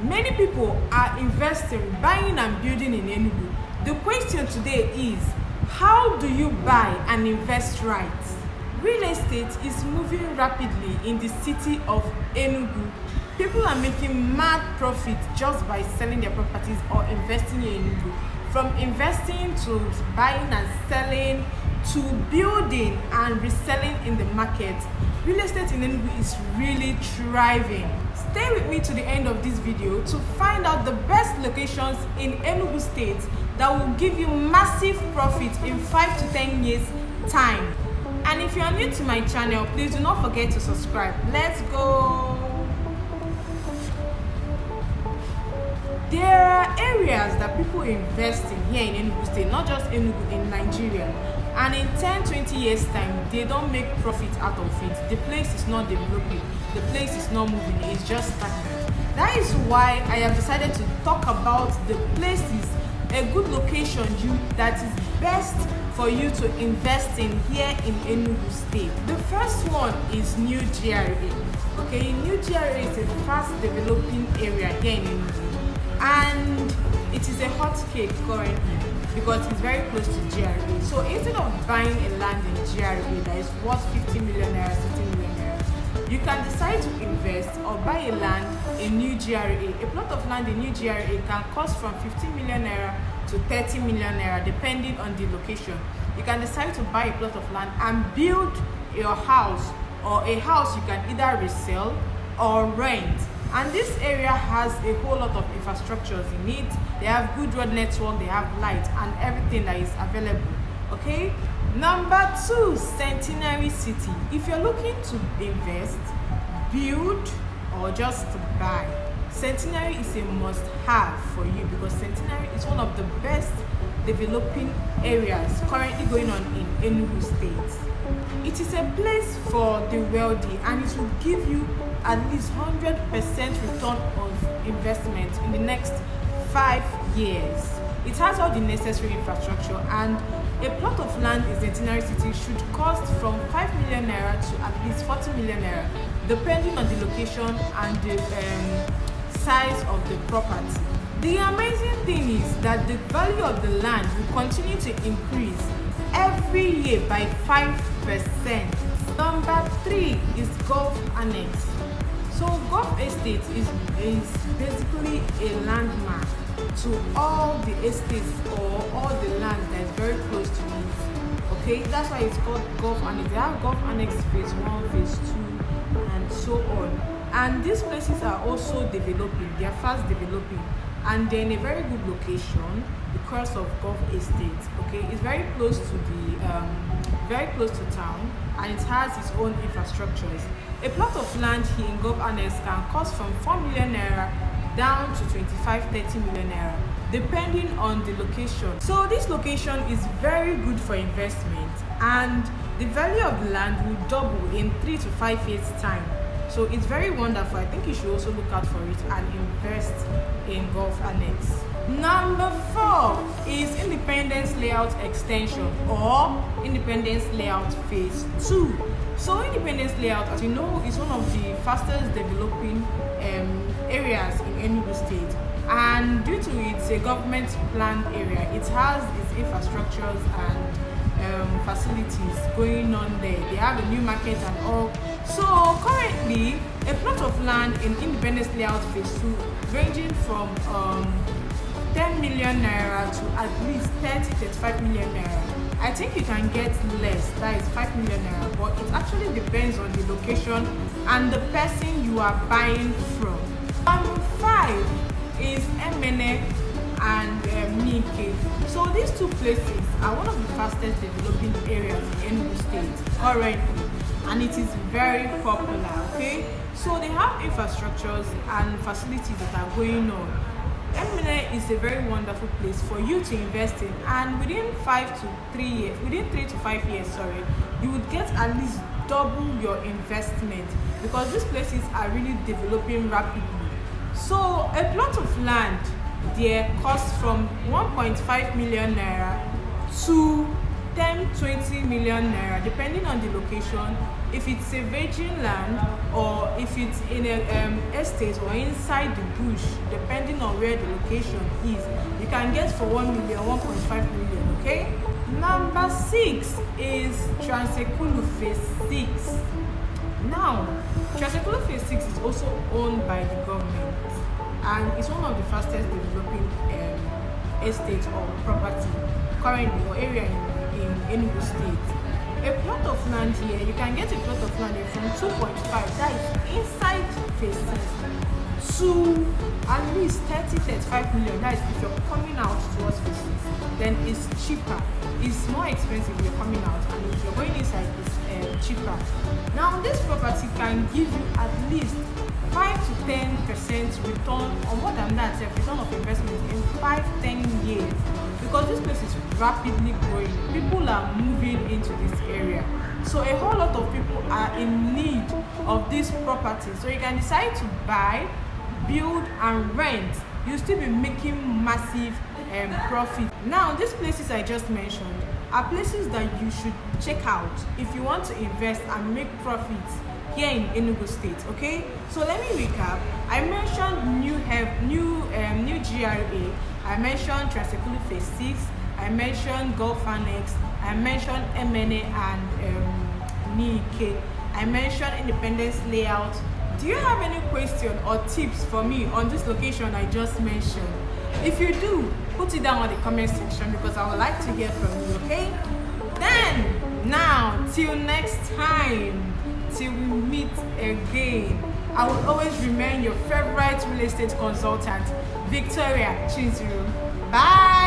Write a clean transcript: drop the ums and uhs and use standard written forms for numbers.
Many people are investing, buying and building in Enugu. The question today is, how do you buy and invest right? Real estate is moving rapidly in the city of Enugu. People are making mad profit just by selling their properties or investing in Enugu. From investing to buying and selling to building and reselling in the market, real estate in Enugu is really thriving. Stay with me to the end of this video to find out the best locations in Enugu State that will give you massive profit in 5 to 10 years time. And if you are new to my channel, please do not forget to subscribe. Let's go. There are areas that people invest in here in Enugu State, not just Enugu, in Nigeria. And in 10-20 years time, they don't make profit out of it. The place is not developing, the place is not moving, it's just stagnant. That is why I have decided to talk about the places, a good location that is best for you to invest in here in Enugu State. The first one is New GRA. Okay, New GRA is a fast developing area here in Enugu, and it is a hot cake currently because it's very close to GRA. So instead of buying a land in GRA that is worth 50 million naira, 60 million naira, you can decide to invest or buy a land in New GRA. A plot of land in New GRA can cost from 15 million naira to 30 million naira depending on the location. You can decide to buy a plot of land and build your house, or a house you can either resell or rent. And this area has a whole lot of infrastructures in it. They have good road network, they have light and everything that is available. Okay. Number 2, Centenary City. If you're looking to invest, build, or just buy, Centenary is a must-have for you because Centenary is one of the best developing areas currently going on in Enugu State. It is a place for the wealthy, and it will give you at least 100% return on investment in the next 5 years. It has all the necessary infrastructure, and a plot of land in Centenary City should cost from 5 million naira to at least 40 million naira, depending on the location and the size of the property. The amazing thing is that the value of the land will continue to increase every year by 5%. Number 3 is Golf Annex. So Golf Estate is basically a landmark to all the estates or all the land that is very close to it. Okay, that's why it's called Golf Annex. They have Golf Annex phase 1, phase 2, and so on. And these places are also developing, they are fast developing, and they're in a very good location because of Golf Estate. Okay, it's very close to town, and it has its own infrastructures. A plot of land here in Golf Annex can cost from 4 million naira down to 25-30 million naira depending on the location. So this location is very good for investment, and the value of the land will double in 3 to 5 years time. So it's very wonderful. I think you should also look out for it and invest in Golf Annex. Number 4 is Independence Layout Extension or Independence Layout Phase 2. So Independence Layout, as you know, is one of the fastest developing areas in Enugu State, and due to it's a government planned area, it has its infrastructures and facilities going on there. They have a new market and all. So currently, a plot of land in Independence Layout Phase 2 ranging from 10 million naira to at least 30-35 million naira. I think you can get less, that is 5 million naira, but it actually depends on the location and the person you are buying from. Number 5 is Emene and Nike. So these two places are one of the fastest developing areas in Enugu State currently, and it is very popular. Okay, so they have infrastructures and facilities that are going on. Emene is a very wonderful place for you to invest in, and within 3 to 5 years, you would get at least double your investment because these places are really developing rapidly. So a plot of land there costs from 1.5 million naira to 10-20 million naira, depending on the location. If it's a virgin land or if it's in an estate or inside the bush, depending on where the location is, you can get for 1 million, 1.5 million. Okay. Number 6 is Transekulu Phase 6. Now, Transekulu Phase 6 is also owned by the government, and it's one of the fastest developing estates or property currently or area in Enugu State. A plot of land here, you can get a plot of land here from 2.5, that is inside Phase 6, to at least 30-35 million. That is if you're coming out towards Phase 6, then it's cheaper. It's more expensive if you're coming out, and if you're going inside, it's cheaper. Now, this property can give you at least 5 to 10% return, or more than that, return of investment in 5-10 years, because this place is rapidly growing. People are moving into this area, so a whole lot of people are in need of this property. So you can decide to buy, build, and rent. You'll still be making massive profit. Now, these places I just mentioned are places that you should check out if you want to invest and make profits here in Enugu State. Okay, so let me recap. I mentioned new GRA, I mentioned Transekulu Phase 6, I mentioned Gulf Annex, I mentioned MNA and Nike, I mentioned Independence Layout. Do you have any question or tips for me on this location I just mentioned? If you do, put it down on the comment section, because I would like to hear from you. Okay, then now till next time, till we meet again, I will always remain your favorite real estate consultant, Victoria Chinzuru. Bye.